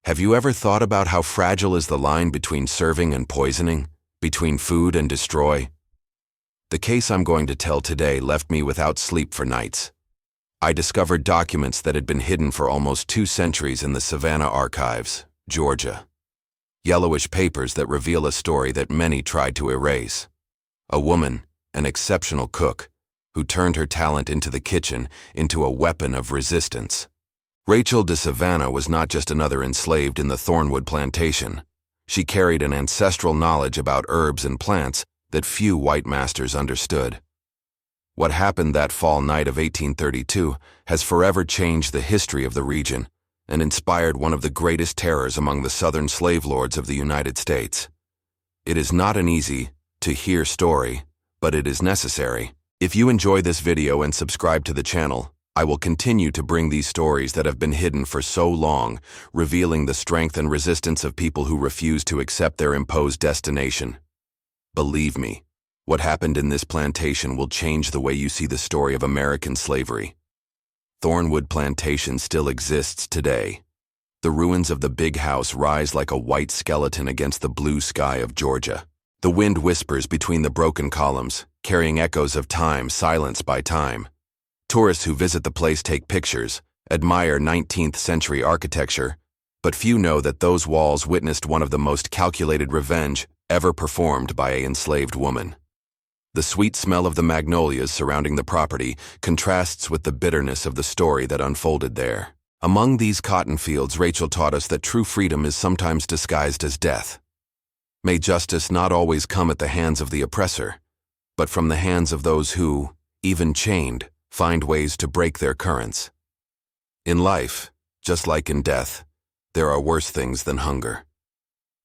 Have you ever thought about how fragile is the line between serving and poisoning, between food and destroy? The case I'm going to tell today left me without sleep for nights. I discovered documents that had been hidden for almost 2 centuries in the Savannah Archives, Georgia. Yellowish papers that reveal a story that many tried to erase. A woman, an exceptional cook, who turned her talent into the kitchen into a weapon of resistance. Rachel de Savannah was not just another enslaved in the Thornwood plantation. She carried an ancestral knowledge about herbs and plants that few white masters understood. What happened that fall night of 1832 has forever changed the history of the region and inspired one of the greatest terrors among the Southern slave lords of the United States. It is not an easy to hear story, but it is necessary. If you enjoy this video and subscribe to the channel, I will continue to bring these stories that have been hidden for so long, revealing the strength and resistance of people who refuse to accept their imposed destination. Believe me, what happened in this plantation will change the way you see the story of American slavery. Thornwood Plantation still exists today. The ruins of the big house rise like a white skeleton against the blue sky of Georgia. The wind whispers between the broken columns, carrying echoes of time silenced by time. Tourists who visit the place take pictures, admire 19th century architecture, but few know that those walls witnessed one of the most calculated revenge ever performed by an enslaved woman. The sweet smell of the magnolias surrounding the property contrasts with the bitterness of the story that unfolded there. Among these cotton fields, Rachel taught us that true freedom is sometimes disguised as death. May justice not always come at the hands of the oppressor, but from the hands of those who, even chained, find ways to break their currents. In life, just like in death, there are worse things than hunger.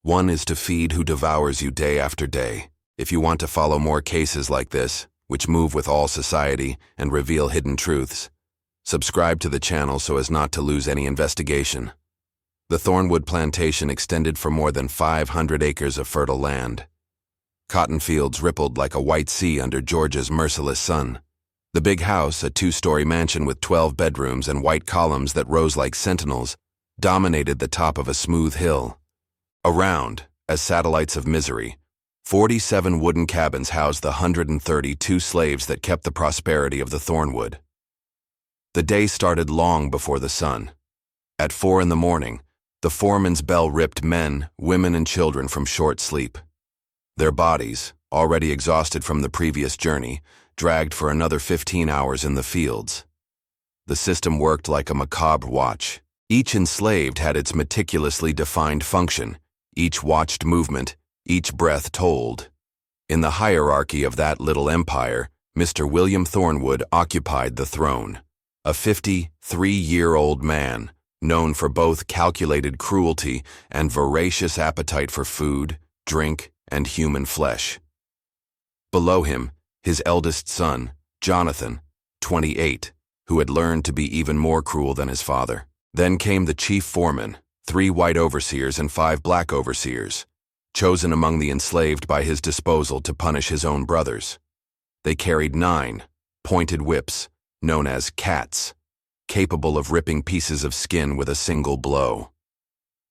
One is to feed who devours you day after day. If you want to follow more cases like this, which move with all society and reveal hidden truths, subscribe to the channel so as not to lose any investigation. The Thornwood Plantation extended for more than 500 acres of fertile land. Cotton fields rippled like a white sea under Georgia's merciless sun. The big house, a 2-story mansion with 12 bedrooms and white columns that rose like sentinels, dominated the top of a smooth hill. Around, as satellites of misery, 47 wooden cabins housed the 132 slaves that kept the prosperity of the Thornwood. The day started long before the sun. At 4 in the morning, the foreman's bell ripped men, women, and children from short sleep. Their bodies, already exhausted from the previous journey, dragged for another 15 hours in the fields. The system worked like a macabre watch. Each enslaved had its meticulously defined function. Each watched movement, each breath told. In the hierarchy of that little empire, Mr. William Thornwood occupied the throne. A 53-year-old man, known for both calculated cruelty and voracious appetite for food, drink, and human flesh. Below him, his eldest son, Jonathan, 28, who had learned to be even more cruel than his father. Then came the chief foreman, 3 white overseers and 5 black overseers, chosen among the enslaved by his disposal to punish his own brothers. They carried 9 pointed whips, known as cats, capable of ripping pieces of skin with a single blow.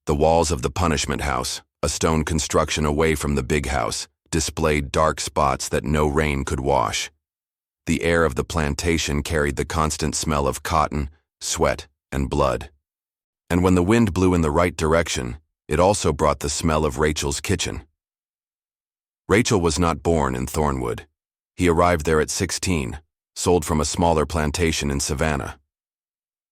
The walls of the punishment house, a stone construction away from the big house, displayed dark spots that no rain could wash. The air of the plantation carried the constant smell of cotton, sweat, and blood. And when the wind blew in the right direction, it also brought the smell of Rachel's kitchen. Rachel was not born in Thornwood. He arrived there at 16, sold from a smaller plantation in Savannah.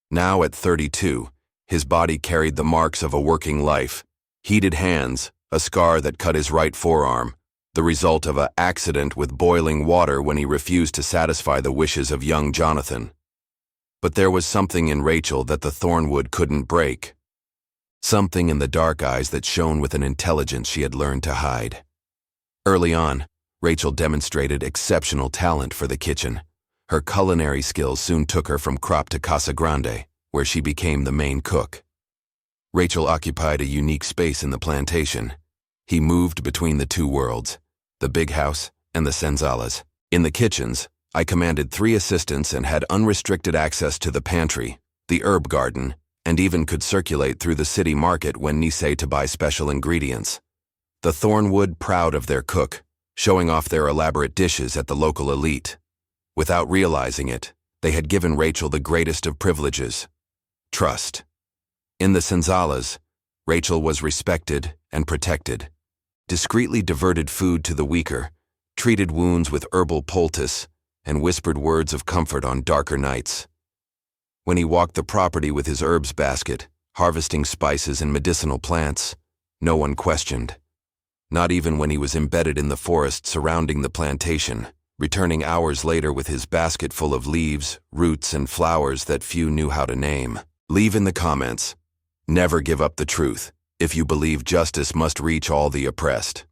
Now at 32, his body carried the marks of a working life, heated hands, a scar that cut his right forearm, the result of an accident with boiling water when he refused to satisfy the wishes of young Jonathan. But there was something in Rachel that the Thornwood couldn't break. Something in the dark eyes that shone with an intelligence she had learned to hide. Early on, Rachel demonstrated exceptional talent for the kitchen. Her culinary skills soon took her from crop to Casa Grande, where she became the main cook. Rachel occupied a unique space in the plantation. He moved between the 2 worlds, the big house and the senzalas. In the kitchens, I commanded 3 assistants and had unrestricted access to the pantry, the herb garden, and even could circulate through the city market when necessary to buy special ingredients. The Thornwood proud of their cook, showing off their elaborate dishes at the local elite. Without realizing it, they had given Rachel the greatest of privileges: trust. In the Senzalas, Rachel was respected and protected, discreetly diverted food to the weaker, treated wounds with herbal poultice, and whispered words of comfort on darker nights. When he walked the property with his herbs basket, harvesting spices and medicinal plants, no one questioned. Not even when he was embedded in the forest surrounding the plantation, returning hours later with his basket full of leaves, roots, and flowers that few knew how to name. Leave in the comments. Never give up the truth if you believe justice must reach all the oppressed.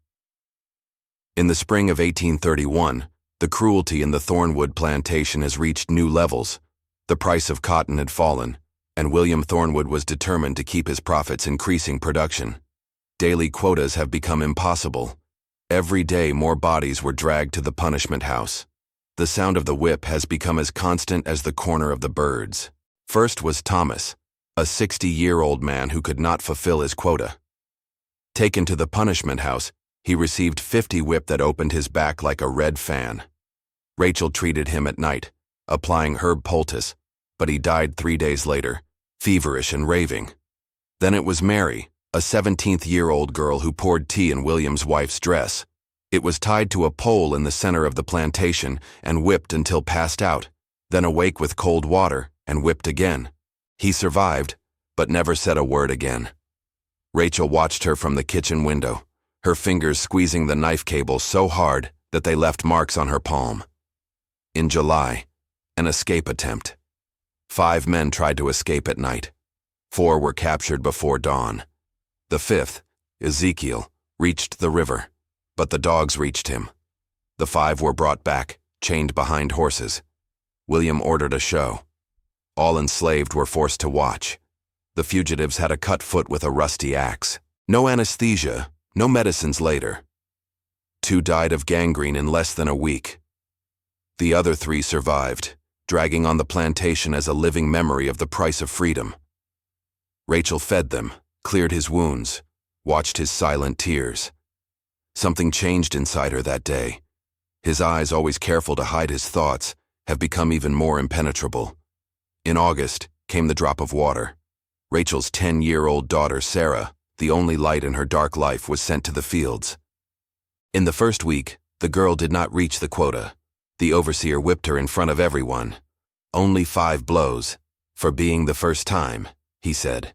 In the spring of 1831, the cruelty in the Thornwood plantation has reached new levels. The price of cotton had fallen, and William Thornwood was determined to keep his profits increasing production. Daily quotas have become impossible. Every day more bodies were dragged to the punishment house. The sound of the whip has become as constant as the corner of the birds. First was Thomas, a 60-year-old man who could not fulfill his quota. Taken to the punishment house, he received 50 whip that opened his back like a red fan. Rachel treated him at night, applying herb poultice, but he died 3 days later, feverish and raving. Then it was Mary, a 17th-year-old girl who poured tea in William's wife's dress. It was tied to a pole in the center of the plantation and whipped until passed out, then awake with cold water and whipped again. He survived, but never said a word again. Rachel watched her from the kitchen window, her fingers squeezing the knife cable so hard that they left marks on her palm. In July, an escape attempt. 5 men tried to escape at night. 4 were captured before dawn. The 5th, Ezekiel, reached the river, but the dogs reached him. The 5 were brought back, chained behind horses. William ordered a show. All enslaved were forced to watch. The fugitives had a cut foot with a rusty axe. No anesthesia, no medicines later. 2 died of gangrene in less than a week. The other 3 survived, dragging on the plantation as a living memory of the price of freedom. Rachel fed them, cleared his wounds, watched his silent tears. Something changed inside her that day. His eyes, always careful to hide his thoughts, have become even more impenetrable. In August came the drop of water. Rachel's 10-year-old daughter, Sarah, the only light in her dark life, was sent to the fields. In the first week, the girl did not reach the quota. The overseer whipped her in front of everyone. Only 5 blows, for being the first time, he said.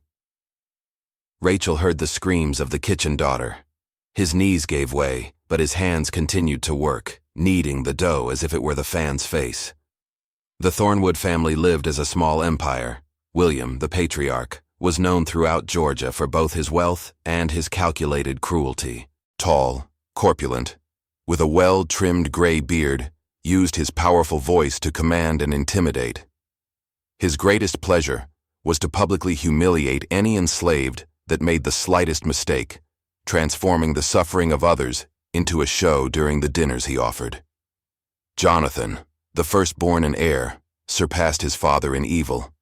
Rachel heard the screams of the kitchen daughter. His knees gave way, but his hands continued to work, kneading the dough as if it were the fan's face. The Thornwood family lived as a small empire. William, the patriarch, was known throughout Georgia for both his wealth and his calculated cruelty. Tall, corpulent, with a well-trimmed gray beard, used his powerful voice to command and intimidate. His greatest pleasure was to publicly humiliate any enslaved that made the slightest mistake, transforming the suffering of others into a show during the dinners he offered. Jonathan, the firstborn and heir, surpassed his father in evil.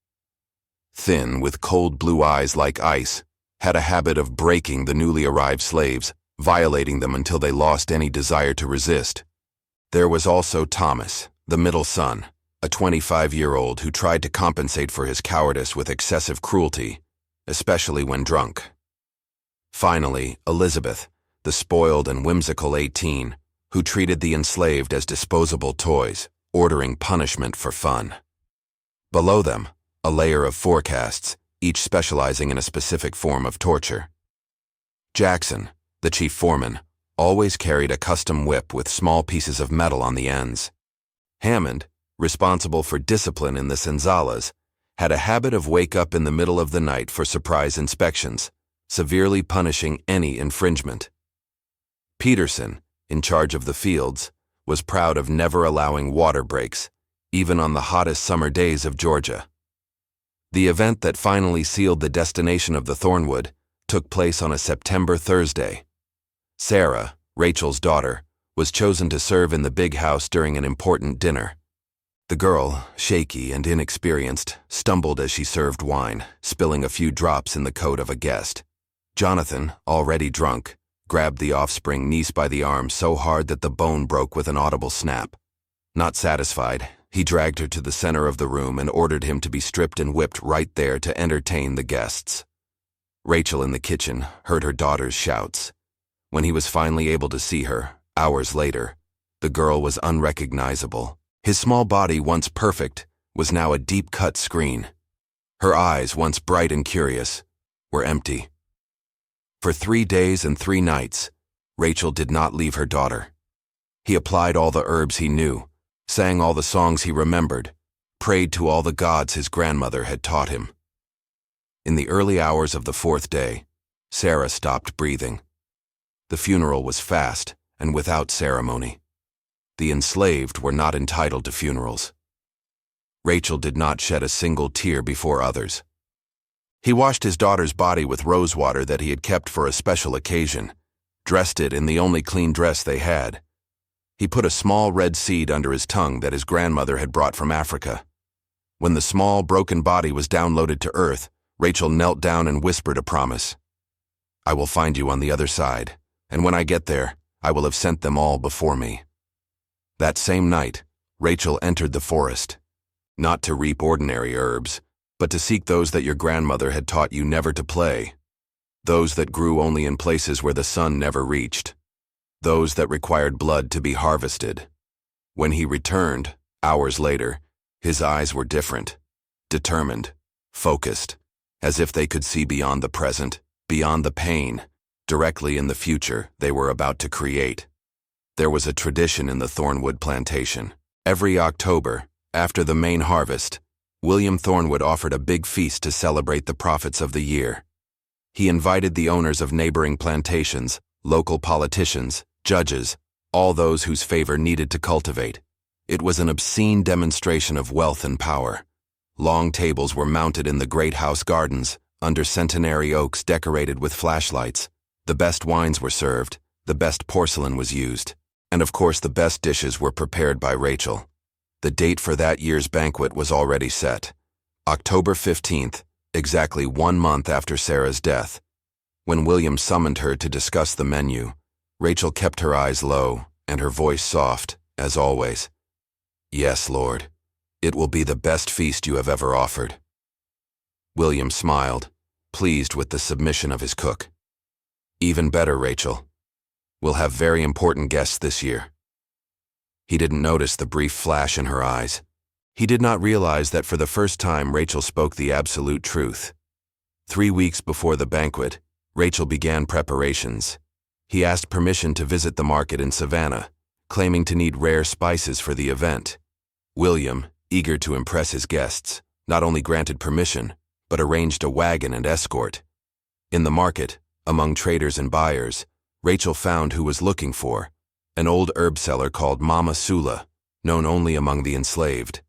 Thin, with cold blue eyes like ice, had a habit of breaking the newly arrived slaves, violating them until they lost any desire to resist. There was also Thomas, the middle son, a 25-year-old who tried to compensate for his cowardice with excessive cruelty, especially when drunk. Finally, Elizabeth, the spoiled and whimsical 18, who treated the enslaved as disposable toys, ordering punishment for fun. Below them, a layer of forecastes, each specializing in a specific form of torture. Jackson, the chief foreman, always carried a custom whip with small pieces of metal on the ends. Hammond, responsible for discipline in the Senzalas, had a habit of wake up in the middle of the night for surprise inspections, severely punishing any infringement. Peterson, in charge of the fields, was proud of never allowing water breaks, even on the hottest summer days of Georgia. The event that finally sealed the destination of the Thornwood took place on a September Thursday. Sarah, Rachel's daughter, was chosen to serve in the big house during an important dinner. The girl, shaky and inexperienced, stumbled as she served wine, spilling a few drops in the coat of a guest. Jonathan, already drunk, grabbed the offspring niece by the arm so hard that the bone broke with an audible snap. Not satisfied, he dragged her to the center of the room and ordered him to be stripped and whipped right there to entertain the guests. Rachel in the kitchen heard her daughter's shouts. When he was finally able to see her, hours later, the girl was unrecognizable. His small body, once perfect, was now a deep-cut screen. Her eyes, once bright and curious, were empty. For 3 days and 3 nights, Rachel did not leave her daughter. He applied all the herbs he knew, sang all the songs he remembered, prayed to all the gods his grandmother had taught him. In the early hours of the 4th day, Sarah stopped breathing. The funeral was fast and without ceremony. The enslaved were not entitled to funerals. Rachel did not shed a single tear before others. He washed his daughter's body with rose water that he had kept for a special occasion, dressed it in the only clean dress they had. He put a small red seed under his tongue that his grandmother had brought from Africa. When the small, broken body was downloaded to earth, Rachel knelt down and whispered a promise. "I will find you on the other side, and when I get there, I will have sent them all before me." That same night, Rachel entered the forest, not to reap ordinary herbs, but to seek those that your grandmother had taught you never to play, those that grew only in places where the sun never reached, those that required blood to be harvested. When he returned, hours later, his eyes were different, determined, focused, as if they could see beyond the present, beyond the pain, directly in the future they were about to create. There was a tradition in the Thornwood plantation. Every October, after the main harvest, William Thornwood offered a big feast to celebrate the profits of the year. He invited the owners of neighboring plantations, local politicians, judges, all those whose favor needed to cultivate. It was an obscene demonstration of wealth and power. Long tables were mounted in the great house gardens, under centenary oaks decorated with flashlights. The best wines were served, the best porcelain was used, and of course the best dishes were prepared by Rachel. The date for that year's banquet was already set. October 15th, exactly 1 month after Sarah's death. When William summoned her to discuss the menu, Rachel kept her eyes low and her voice soft, as always. "Yes, Lord, it will be the best feast you have ever offered." William smiled, pleased with the submission of his cook. "Even better, Rachel. We'll have very important guests this year." He didn't notice the brief flash in her eyes. He did not realize that for the first time Rachel spoke the absolute truth. 3 weeks before the banquet, Rachel began preparations. He asked permission to visit the market in Savannah, claiming to need rare spices for the event. William, eager to impress his guests, not only granted permission, but arranged a wagon and escort. In the market, among traders and buyers, Rachel found who was looking for, an old herb seller called Mama Sula, known only among the enslaved.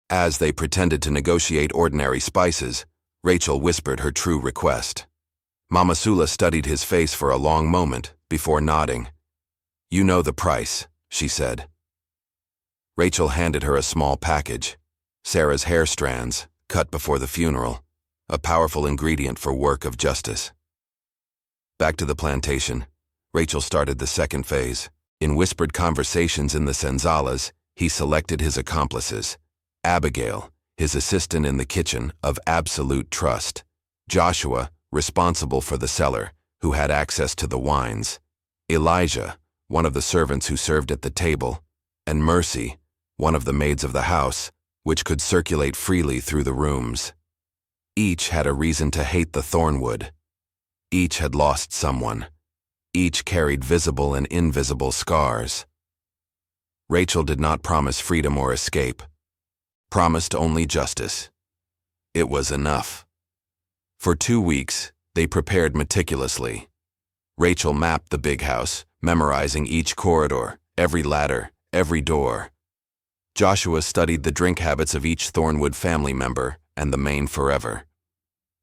As they pretended to negotiate ordinary spices, Rachel whispered her true request. Mama Sula studied his face for a long moment before nodding. "You know the price," she said. Rachel handed her a small package, Sarah's hair strands, cut before the funeral, a powerful ingredient for work of justice. Back to the plantation, Rachel started the second phase. In whispered conversations in the senzalas, he selected his accomplices. Abigail, his assistant in the kitchen, of absolute trust. Joshua, responsible for the cellar, who had access to the wines. Elijah, one of the servants who served at the table. And Mercy, one of the maids of the house, which could circulate freely through the rooms. Each had a reason to hate the Thornwood. Each had lost someone. Each carried visible and invisible scars. Rachel did not promise freedom or escape, promised only justice. It was enough. For 2 weeks, they prepared meticulously. Rachel mapped the big house, memorizing each corridor, every ladder, every door. Joshua studied the drink habits of each Thornwood family member and the main forever.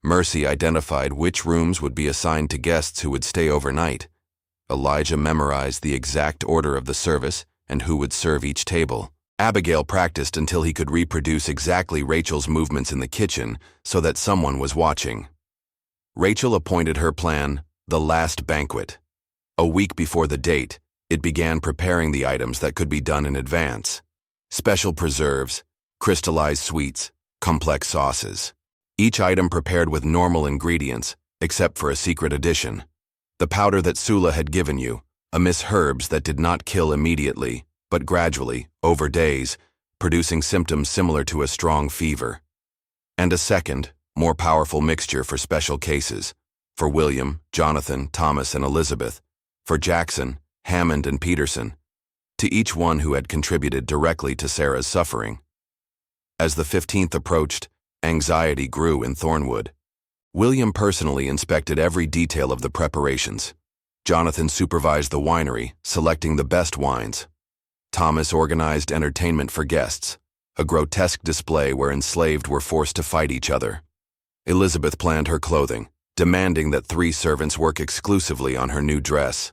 Mercy identified which rooms would be assigned to guests who would stay overnight. Elijah memorized the exact order of the service and who would serve each table. Abigail practiced until he could reproduce exactly Rachel's movements in the kitchen so that someone was watching. Rachel appointed her plan the last banquet. A week before the date, it began preparing the items that could be done in advance. Special preserves, crystallized sweets, complex sauces. Each item prepared with normal ingredients, except for a secret addition. The powder that Sula had given you, a Miss Herbs that did not kill immediately, but gradually, over days, producing symptoms similar to a strong fever. And a second, more powerful mixture for special cases, for William, Jonathan, Thomas, and Elizabeth, for Jackson, Hammond, and Peterson, to each one who had contributed directly to Sarah's suffering. As the 15th approached, anxiety grew in Thornwood. William personally inspected every detail of the preparations. Jonathan supervised the winery, selecting the best wines. Thomas organized entertainment for guests, a grotesque display where enslaved were forced to fight each other. Elizabeth planned her clothing, demanding that 3 servants work exclusively on her new dress.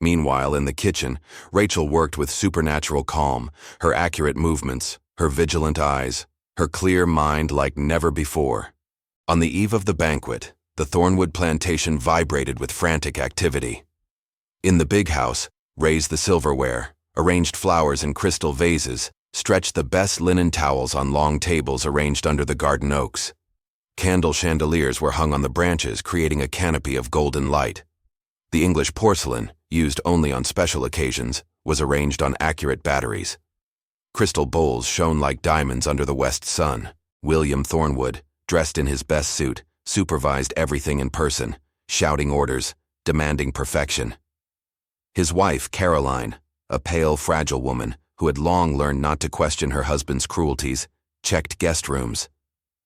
Meanwhile, in the kitchen, Rachel worked with supernatural calm, her accurate movements, her vigilant eyes, her clear mind like never before. On the eve of the banquet, the Thornwood plantation vibrated with frantic activity. In the big house, raised the silverware, arranged flowers in crystal vases, stretched the best linen towels on long tables arranged under the garden oaks. Candle chandeliers were hung on the branches, creating a canopy of golden light. The English porcelain, used only on special occasions, was arranged on accurate batteries. Crystal bowls shone like diamonds under the west sun. William Thornwood, dressed in his best suit, supervised everything in person, shouting orders, demanding perfection. His wife, Caroline, a pale, fragile woman who had long learned not to question her husband's cruelties, checked guest rooms.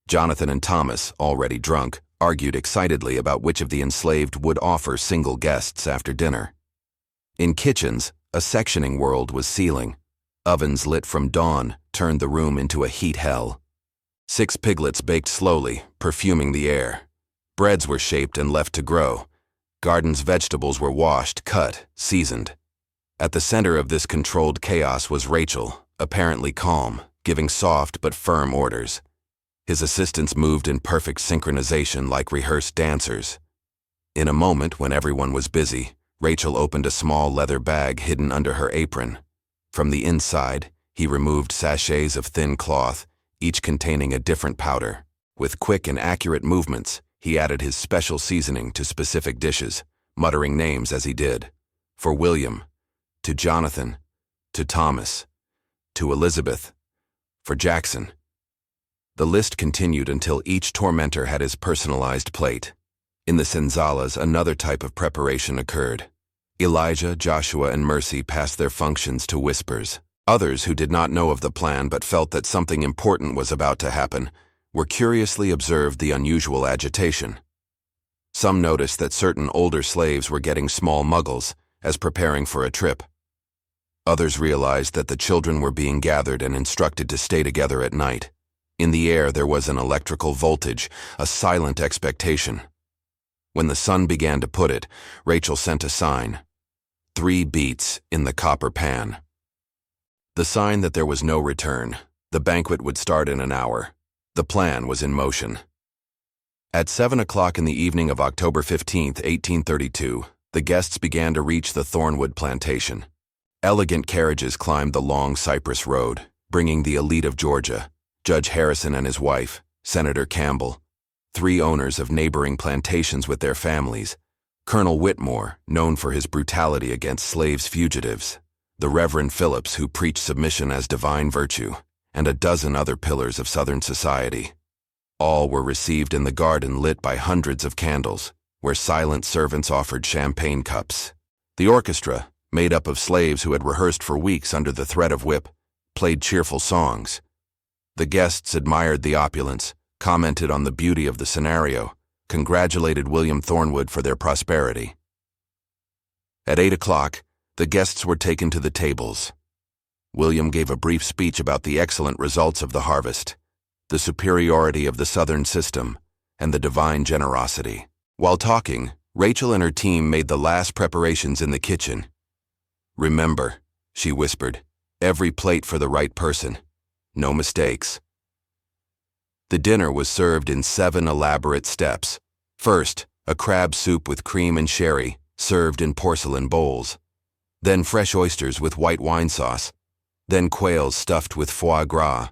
Jonathan and Thomas, already drunk, argued excitedly about which of the enslaved would offer single guests after dinner. In kitchens, a sectioning world was sealing. Ovens lit from dawn turned the room into a heat hell. 6 piglets baked slowly, perfuming the air. Breads were shaped and left to grow. Garden's vegetables were washed, cut, seasoned. At the center of this controlled chaos was Rachel, apparently calm, giving soft but firm orders. His assistants moved in perfect synchronization like rehearsed dancers. In a moment when everyone was busy, Rachel opened a small leather bag hidden under her apron. From the inside, he removed sachets of thin cloth, each containing a different powder. With quick and accurate movements, he added his special seasoning to specific dishes, muttering names as he did. For William, to Jonathan, to Thomas, to Elizabeth, for Jackson. The list continued until each tormentor had his personalized plate. In the senzalas, another type of preparation occurred. Elijah, Joshua, and Mercy passed their functions to whispers. Others who did not know of the plan but felt that something important was about to happen were curiously observed the unusual agitation. Some noticed that certain older slaves were getting small muggles as preparing for a trip. Others realized that the children were being gathered and instructed to stay together at night. In the air there was an electrical voltage, a silent expectation. When the sun began to put it, Rachel sent a sign. 3 beats in the copper pan. The sign that there was no return. The banquet would start in an hour. The plan was in motion. At 7 o'clock in the evening of October 15, 1832, the guests began to reach the Thornwood plantation. Elegant carriages climbed the long cypress road, bringing the elite of Georgia, Judge Harrison and his wife, Senator Campbell, 3 owners of neighboring plantations with their families, Colonel Whitmore, known for his brutality against slaves fugitives, the Reverend Phillips, who preached submission as divine virtue, and a dozen other pillars of Southern society. All were received in the garden lit by hundreds of candles, where silent servants offered champagne cups. The orchestra, made up of slaves who had rehearsed for weeks under the threat of whip, played cheerful songs. The guests admired the opulence, commented on the beauty of the scenario, congratulated William Thornwood for their prosperity. At 8 o'clock, the guests were taken to the tables. William gave a brief speech about the excellent results of the harvest, the superiority of the Southern system, and the divine generosity. While talking, Rachel and her team made the last preparations in the kitchen. "Remember," she whispered, Every plate for the right person. No mistakes. The dinner was served in 7 elaborate steps. First, a crab soup with cream and sherry, served in porcelain bowls. Then fresh oysters with white wine sauce. Then quails stuffed with foie gras.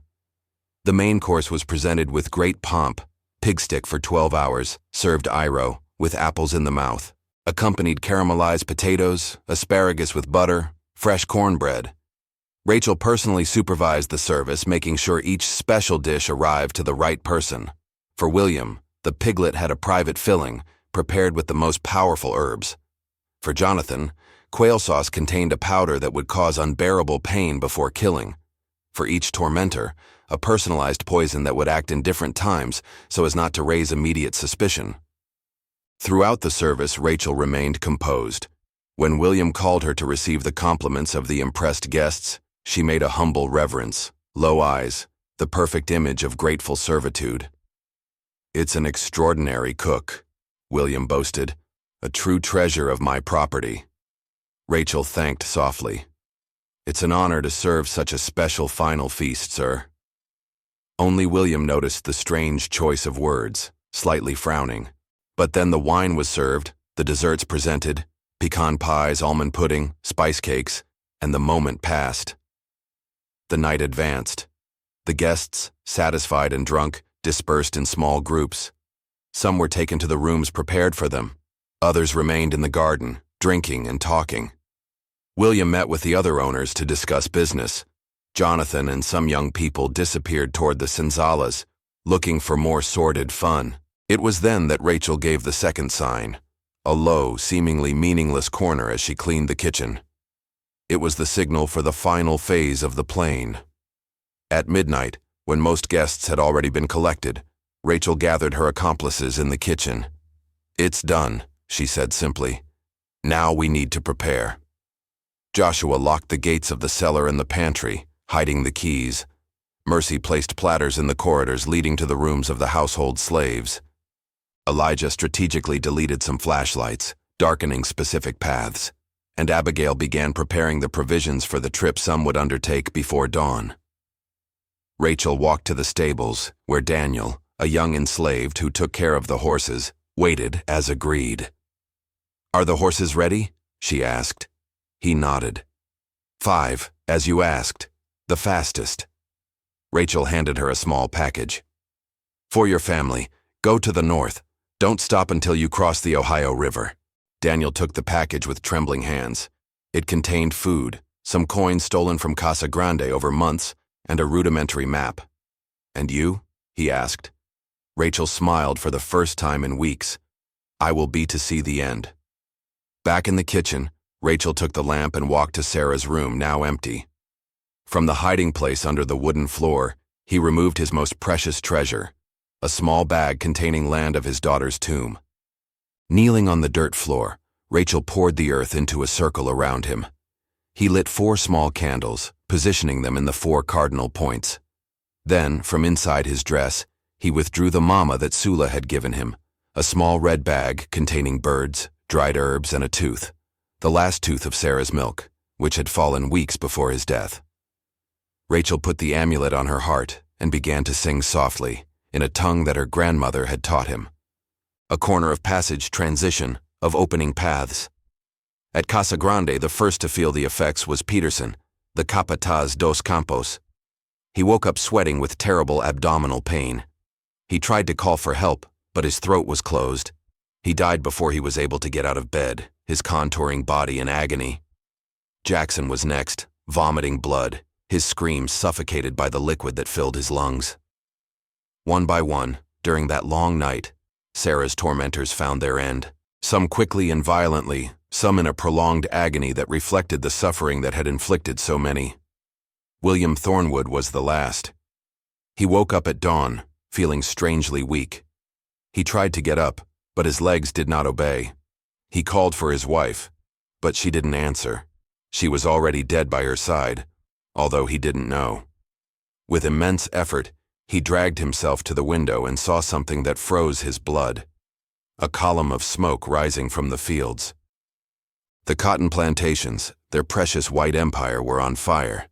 The main course was presented with great pomp, pig stick for 12 hours, served gyro, with apples in the mouth. Accompanied caramelized potatoes, asparagus with butter, fresh cornbread. Rachel personally supervised the service, making sure each special dish arrived to the right person. For William, the piglet had a private filling, prepared with the most powerful herbs. For Jonathan, quail sauce contained a powder that would cause unbearable pain before killing. For each tormentor, a personalized poison that would act in different times so as not to raise immediate suspicion. Throughout the service, Rachel remained composed. When William called her to receive the compliments of the impressed guests, she made a humble reverence, low eyes, the perfect image of grateful servitude. "It's an extraordinary cook," William boasted, "a true treasure of my property." Rachel thanked softly. "It's an honor to serve such a special final feast, sir." Only William noticed the strange choice of words, slightly frowning. But then the wine was served, the desserts presented, pecan pies, almond pudding, spice cakes, and the moment passed. The night advanced. The guests, satisfied and drunk, dispersed in small groups. Some were taken to the rooms prepared for them. Others remained in the garden, drinking and talking. William met with the other owners to discuss business. Jonathan and some young people disappeared toward the Senzalas, looking for more sordid fun. It was then that Rachel gave the second sign, a low, seemingly meaningless corner as she cleaned the kitchen. It was the signal for the final phase of the plane. At midnight, when most guests had already been collected, Rachel gathered her accomplices in the kitchen. "It's done," she said simply. "Now we need to prepare." Joshua locked the gates of the cellar and the pantry, hiding the keys. Mercy placed platters in the corridors leading to the rooms of the household slaves. Elijah strategically deleted some flashlights, darkening specific paths, and Abigail began preparing the provisions for the trip some would undertake before dawn. Rachel walked to the stables, where Daniel, a young enslaved who took care of the horses, waited as agreed. "Are the horses ready?" she asked. He nodded. "5, as you asked. The fastest." Rachel handed her a small package. "For your family, go to the north. Don't stop until you cross the Ohio River." Daniel took the package with trembling hands. It contained food, some coins stolen from Casa Grande over months, and a rudimentary map. "And you?" he asked. Rachel smiled for the first time in weeks. "I will be to see the end." Back in the kitchen, Rachel took the lamp and walked to Sarah's room, now empty. From the hiding place under the wooden floor, he removed his most precious treasure, a small bag containing land of his daughter's tomb. Kneeling on the dirt floor, Rachel poured the earth into a circle around him. He lit 4 small candles, positioning them in the 4 cardinal points. Then, from inside his dress, he withdrew the mama that Sula had given him, a small red bag containing birds, dried herbs, and a tooth, the last tooth of Sarah's milk, which had fallen weeks before his death. Rachel put the amulet on her heart and began to sing softly, in a tongue that her grandmother had taught him. A corner of passage transition, of opening paths. At Casa Grande, the first to feel the effects was Peterson, the Capataz dos Campos. He woke up sweating with terrible abdominal pain. He tried to call for help, but his throat was closed. He died before he was able to get out of bed, his contouring body in agony. Jackson was next, vomiting blood, his screams suffocated by the liquid that filled his lungs. One by one, during that long night, Sarah's tormentors found their end, some quickly and violently, some in a prolonged agony that reflected the suffering that had inflicted so many. William Thornwood was the last. He woke up at dawn, feeling strangely weak. He tried to get up, but his legs did not obey. He called for his wife, but she didn't answer. She was already dead by her side, although he didn't know. With immense effort, he dragged himself to the window and saw something that froze his blood. A column of smoke rising from the fields. The cotton plantations, their precious white empire, were on fire.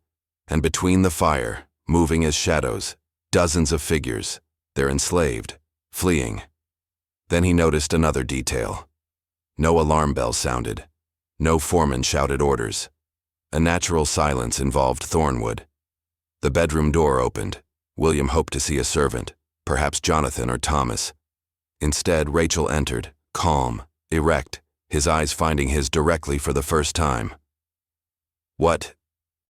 And between the fire, moving as shadows, dozens of figures. They're enslaved, fleeing. Then he noticed another detail. No alarm bell sounded. No foreman shouted orders. A natural silence involved Thornwood. The bedroom door opened. William hoped to see a servant, perhaps Jonathan or Thomas. Instead, Rachel entered, calm, erect, his eyes finding his directly for the first time. What,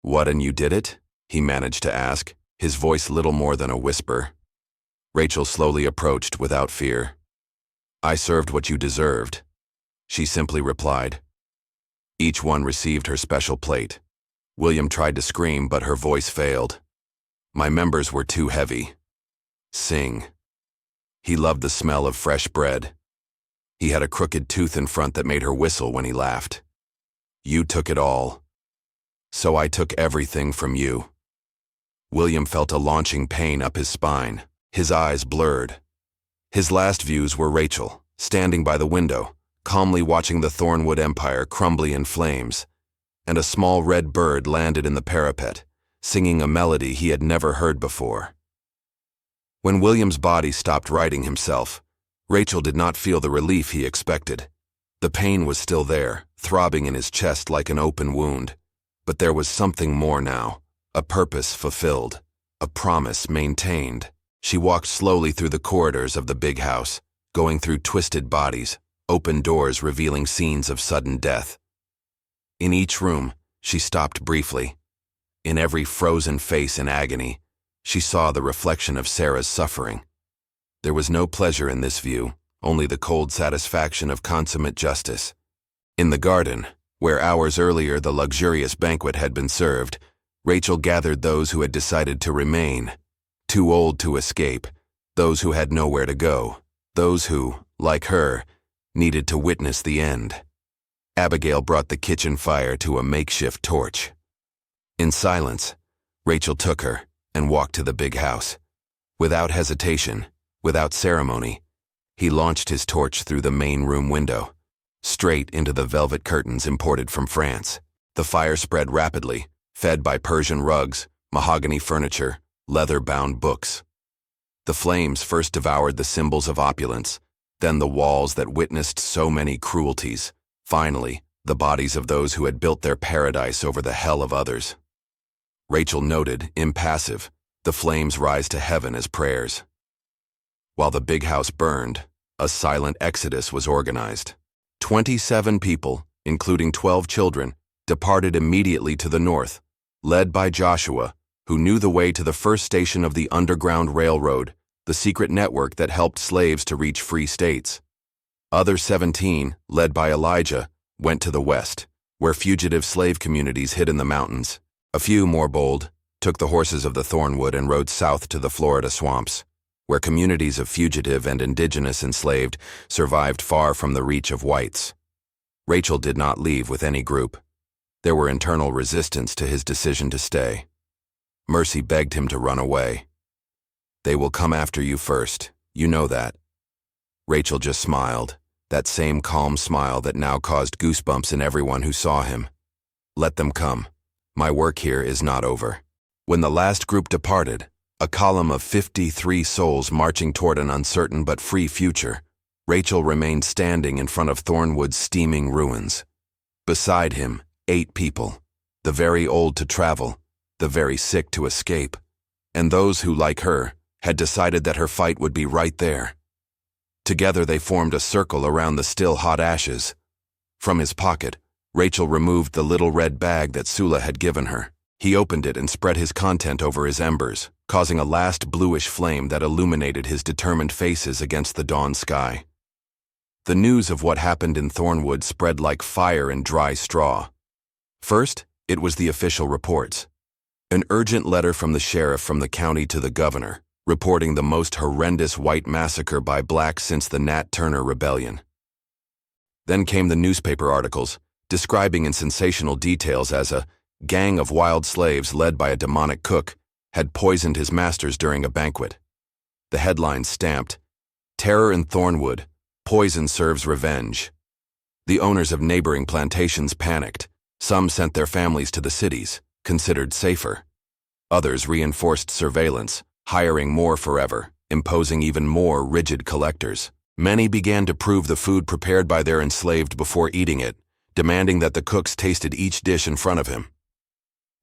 and you did it?" he managed to ask, his voice little more than a whisper. Rachel slowly approached without fear. "I served what you deserved," she simply replied. Each one received her special plate. William tried to scream, but her voice failed. "My members were too heavy." Sing. He loved the smell of fresh bread. He had a crooked tooth in front that made her whistle when he laughed. "You took it all. So I took everything from you." William felt a launching pain up his spine. His eyes blurred. His last views were Rachel, standing by the window, calmly watching the Thornwood Empire crumble in flames, and a small red bird landed in the parapet, singing a melody he had never heard before. When William's body stopped righting himself, Rachel did not feel the relief he expected. The pain was still there, throbbing in his chest like an open wound. But there was something more now, a purpose fulfilled, a promise maintained. She walked slowly through the corridors of the big house, going through twisted bodies, open doors revealing scenes of sudden death. In each room, she stopped briefly. In every frozen face in agony, she saw the reflection of Sarah's suffering. There was no pleasure in this view, only the cold satisfaction of consummate justice. In the garden, where hours earlier the luxurious banquet had been served, Rachel gathered those who had decided to remain, too old to escape, those who had nowhere to go, those who, like her, needed to witness the end. Abigail brought the kitchen fire to a makeshift torch. In silence, Rachel took her and walked to the big house. Without hesitation, without ceremony, he launched his torch through the main room window, straight into the velvet curtains imported from France. The fire spread rapidly, fed by Persian rugs, mahogany furniture, leather-bound books. The flames first devoured the symbols of opulence, then the walls that witnessed so many cruelties, finally, the bodies of those who had built their paradise over the hell of others. Rachel noted, impassive, the flames rise to heaven as prayers. While the big house burned, a silent exodus was organized. 27 people, including 12 children, departed immediately to the north, led by Joshua, who knew the way to the first station of the Underground Railroad, the secret network that helped slaves to reach free states. Other 17, led by Elijah, went to the west, where fugitive slave communities hid in the mountains. A few, more bold, took the horses of the Thornwood and rode south to the Florida swamps, where communities of fugitive and indigenous enslaved survived far from the reach of whites. Rachel did not leave with any group. There were internal resistance to his decision to stay. Mercy begged him to run away. "They will come after you first, you know that." Rachel just smiled, that same calm smile that now caused goosebumps in everyone who saw him. "Let them come. My work here is not over." When the last group departed, a column of 53 souls marching toward an uncertain but free future, Rachel remained standing in front of Thornwood's steaming ruins. Beside him, 8 people, the very old to travel, the very sick to escape, and those who, like her, had decided that her fight would be right there. Together they formed a circle around the still hot ashes. From his pocket, Rachel removed the little red bag that Sula had given her. He opened it and spread his content over his embers, causing a last bluish flame that illuminated his determined faces against the dawn sky. The news of what happened in Thornwood spread like fire in dry straw. First, it was the official reports. An urgent letter from the sheriff from the county to the governor, reporting the most horrendous white massacre by blacks since the Nat Turner Rebellion. Then came the newspaper articles, describing in sensational details as a gang of wild slaves led by a demonic cook had poisoned his masters during a banquet. The headlines stamped, "Terror in Thornwood, Poison Serves Revenge." The owners of neighboring plantations panicked. Some sent their families to the cities, considered safer. Others reinforced surveillance, hiring more forever, imposing even more rigid collectors. Many began to prove the food prepared by their enslaved before eating it, demanding that the cooks tasted each dish in front of him.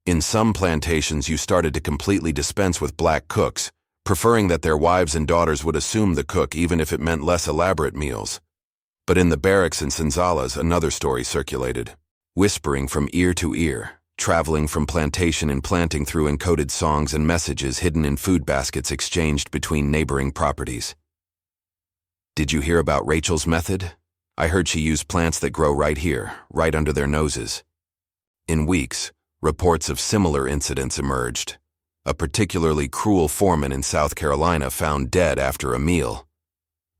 In some plantations, you started to completely dispense with black cooks, preferring that their wives and daughters would assume the cook even if it meant less elaborate meals. But in the barracks in Senzalas, another story circulated, whispering from ear to ear, traveling from plantation in planting through encoded songs and messages hidden in food baskets exchanged between neighboring properties. Did you hear about Rachel's method? I heard she used plants that grow right here, right under their noses. In weeks, reports of similar incidents emerged. A particularly cruel foreman in South Carolina found dead after a meal.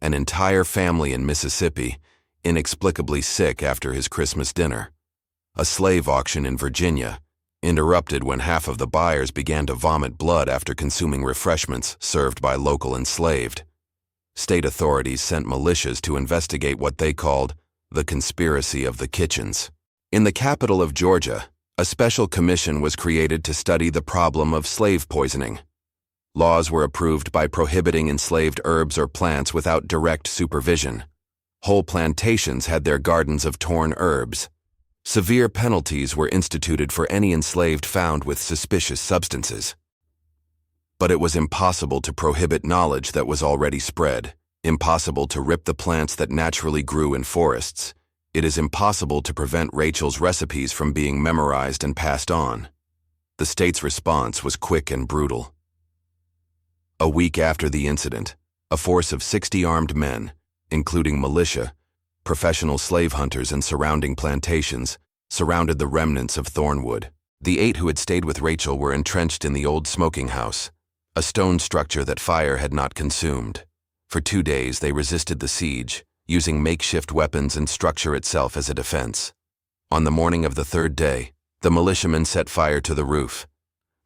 An entire family in Mississippi, inexplicably sick after his Christmas dinner. A slave auction in Virginia, interrupted when half of the buyers began to vomit blood after consuming refreshments served by local enslaved. State authorities sent militias to investigate what they called the conspiracy of the kitchens. In the capital of Georgia, a special commission was created to study the problem of slave poisoning. Laws were approved by prohibiting enslaved herbs or plants without direct supervision. Whole plantations had their gardens of torn herbs. Severe penalties were instituted for any enslaved found with suspicious substances. But it was impossible to prohibit knowledge that was already spread, impossible to rip the plants that naturally grew in forests. It is impossible to prevent Rachel's recipes from being memorized and passed on. The state's response was quick and brutal. A week after the incident, a force of 60 armed men, including militia, professional slave hunters and surrounding plantations, surrounded the remnants of Thornwood. The 8 who had stayed with Rachel were entrenched in the old smoking house, a stone structure that fire had not consumed. For 2 days they resisted the siege, using makeshift weapons and structure itself as a defense. On the morning of the 3rd day, the militiamen set fire to the roof.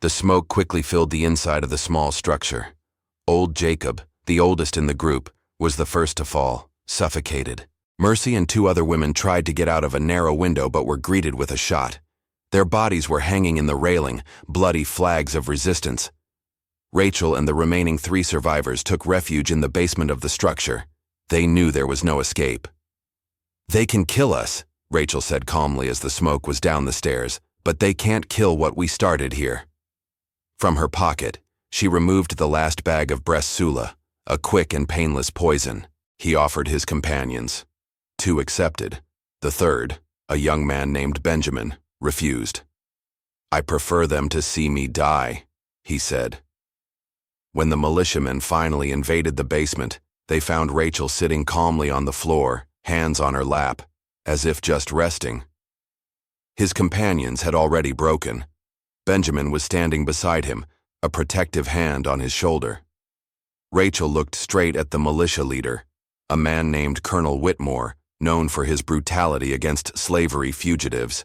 The smoke quickly filled the inside of the small structure. Old Jacob, the oldest in the group, was the first to fall, suffocated. Mercy and 2 other women tried to get out of a narrow window but were greeted with a shot. Their bodies were hanging in the railing, bloody flags of resistance. Rachel and the remaining 3 survivors took refuge in the basement of the structure. They knew there was no escape. "They can kill us," Rachel said calmly as the smoke was down the stairs, "but they can't kill what we started here." From her pocket, she removed the last bag of Bressula, a quick and painless poison. He offered his companions. 2 accepted. The 3rd, a young man named Benjamin, refused. "I prefer them to see me die," he said. When the militiamen finally invaded the basement, they found Rachel sitting calmly on the floor, hands on her lap, as if just resting. His companions had already broken. Benjamin was standing beside him, a protective hand on his shoulder. Rachel looked straight at the militia leader, a man named Colonel Whitmore, known for his brutality against slavery fugitives.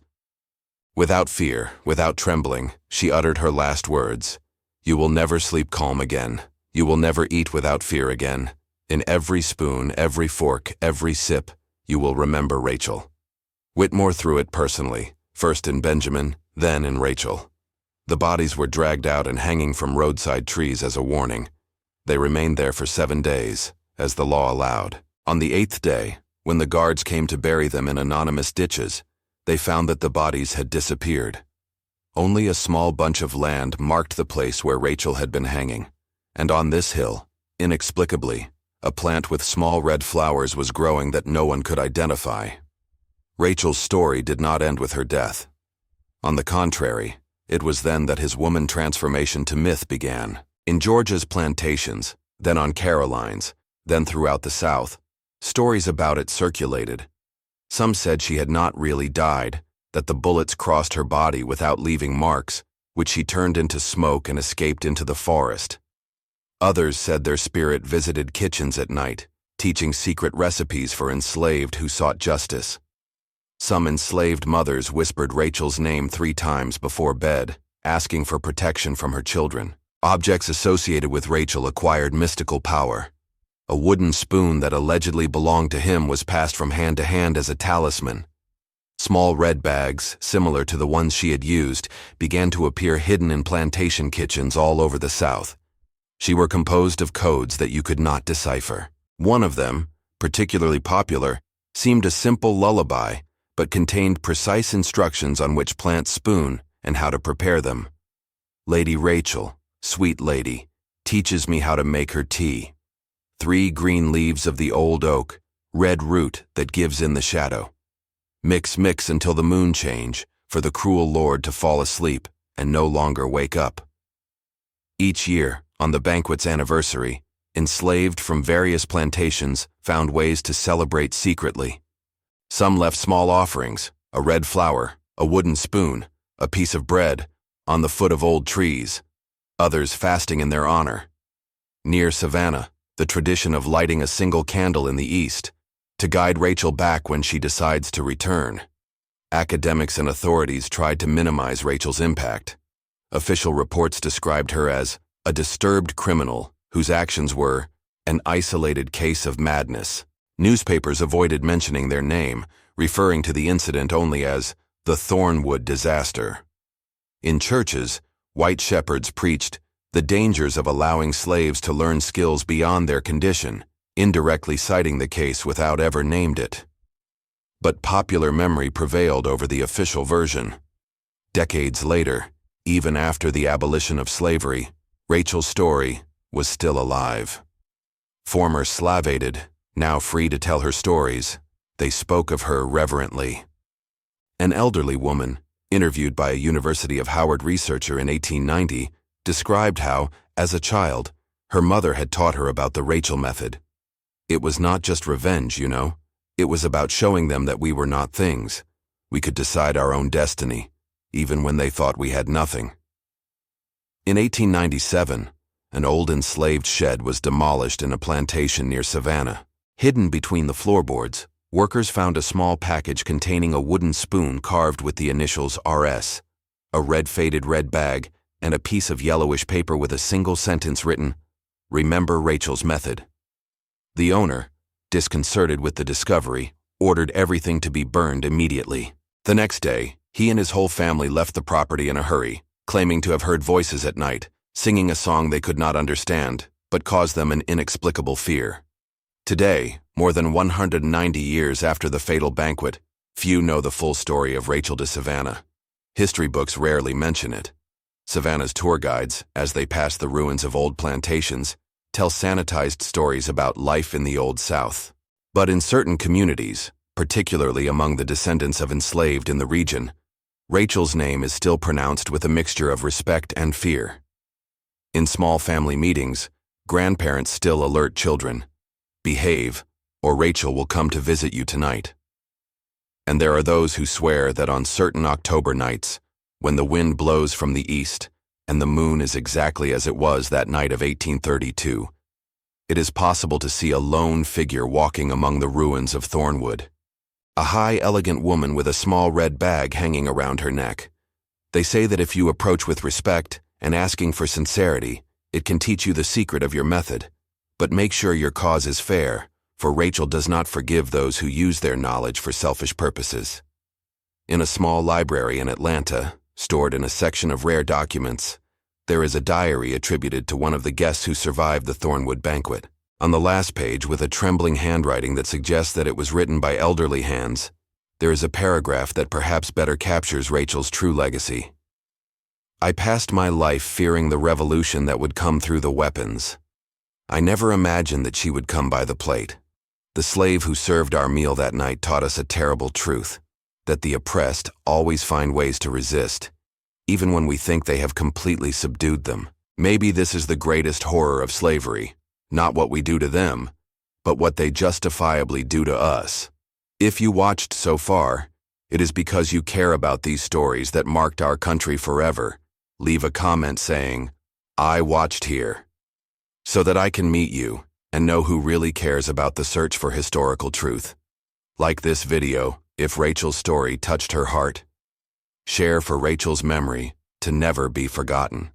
Without fear, without trembling, she uttered her last words. "You will never sleep calm again. You will never eat without fear again. In every spoon, every fork, every sip, you will remember Rachel." Whitmore threw it personally, first in Benjamin, then in Rachel. The bodies were dragged out and hanging from roadside trees as a warning. They remained there for 7 days, as the law allowed. On the 8th day, when the guards came to bury them in anonymous ditches, they found that the bodies had disappeared. Only a small bunch of land marked the place where Rachel had been hanging, and on this hill, inexplicably, a plant with small red flowers was growing that no one could identify. Rachel's story did not end with her death. On the contrary, it was then that his woman transformation to myth began. In Georgia's plantations, then on Caroline's, then throughout the South, stories about it circulated. Some said she had not really died, that the bullets crossed her body without leaving marks, which she turned into smoke and escaped into the forest. Others said their spirit visited kitchens at night, teaching secret recipes for enslaved who sought justice. Some enslaved mothers whispered Rachel's name 3 times before bed, asking for protection from her children. Objects associated with Rachel acquired mystical power. A wooden spoon that allegedly belonged to him was passed from hand to hand as a talisman. Small red bags, similar to the ones she had used, began to appear hidden in plantation kitchens all over the South. She were composed of codes that you could not decipher. One of them, particularly popular, seemed a simple lullaby, but contained precise instructions on which plants spoon and how to prepare them. Lady Rachel, sweet lady, teaches me how to make her tea. 3 green leaves of the old oak, red root that gives in the shadow. Mix, mix until the moon change, for the cruel lord to fall asleep and no longer wake up. Each year, on the banquet's anniversary, enslaved from various plantations found ways to celebrate secretly. Some left small offerings, a red flower, a wooden spoon, a piece of bread, on the foot of old trees, others fasting in their honor. Near Savannah, the tradition of lighting a single candle in the east, to guide Rachel back when she decides to return. Academics and authorities tried to minimize Rachel's impact. Official reports described her as a disturbed criminal whose actions were an isolated case of madness. Newspapers avoided mentioning their name, referring to the incident only as the Thornwood disaster. In churches, white shepherds preached the dangers of allowing slaves to learn skills beyond their condition, indirectly citing the case without ever named it. But popular memory prevailed over the official version. Decades later, even after the abolition of slavery, Rachel's story was still alive. Former slavated, now free to tell her stories, they spoke of her reverently. An elderly woman, interviewed by a University of Howard researcher in 1890, described how, as a child, her mother had taught her about the Rachel method. It was not just revenge, you know. It was about showing them that we were not things. We could decide our own destiny, even when they thought we had nothing. In 1897, an old enslaved shed was demolished in a plantation near Savannah. Hidden between the floorboards, workers found a small package containing a wooden spoon carved with the initials RS, a faded red bag, and a piece of yellowish paper with a single sentence written, "Remember Rachel's method." The owner, disconcerted with the discovery, ordered everything to be burned immediately. The next day, he and his whole family left the property in a hurry, claiming to have heard voices at night, singing a song they could not understand, but caused them an inexplicable fear. Today, more than 190 years after the fatal banquet, few know the full story of Rachel de Savannah. History books rarely mention it. Savannah's tour guides, as they pass the ruins of old plantations, tell sanitized stories about life in the Old South. But in certain communities, particularly among the descendants of enslaved in the region, Rachel's name is still pronounced with a mixture of respect and fear. In small family meetings, grandparents still alert children, "Behave, or Rachel will come to visit you tonight." And there are those who swear that on certain October nights, when the wind blows from the east and the moon is exactly as it was that night of 1832, it is possible to see a lone figure walking among the ruins of Thornwood. A high, elegant woman with a small red bag hanging around her neck. They say that if you approach with respect and asking for sincerity, it can teach you the secret of your method. But make sure your cause is fair, for Rachel does not forgive those who use their knowledge for selfish purposes. In a small library in Atlanta, stored in a section of rare documents, there is a diary attributed to one of the guests who survived the Thornwood banquet. On the last page, with a trembling handwriting that suggests that it was written by elderly hands, there is a paragraph that perhaps better captures Rachel's true legacy. "I passed my life fearing the revolution that would come through the weapons. I never imagined that she would come by the plate. The slave who served our meal that night taught us a terrible truth, that the oppressed always find ways to resist, even when we think they have completely subdued them. Maybe this is the greatest horror of slavery, not what we do to them, but what they justifiably do to us. If you watched so far, it is because you care about these stories that marked our country forever. Leave a comment saying, 'I watched here,' so that I can meet you and know who really cares about the search for historical truth. Like this video if Rachel's story touched her heart. Share for Rachel's memory to never be forgotten."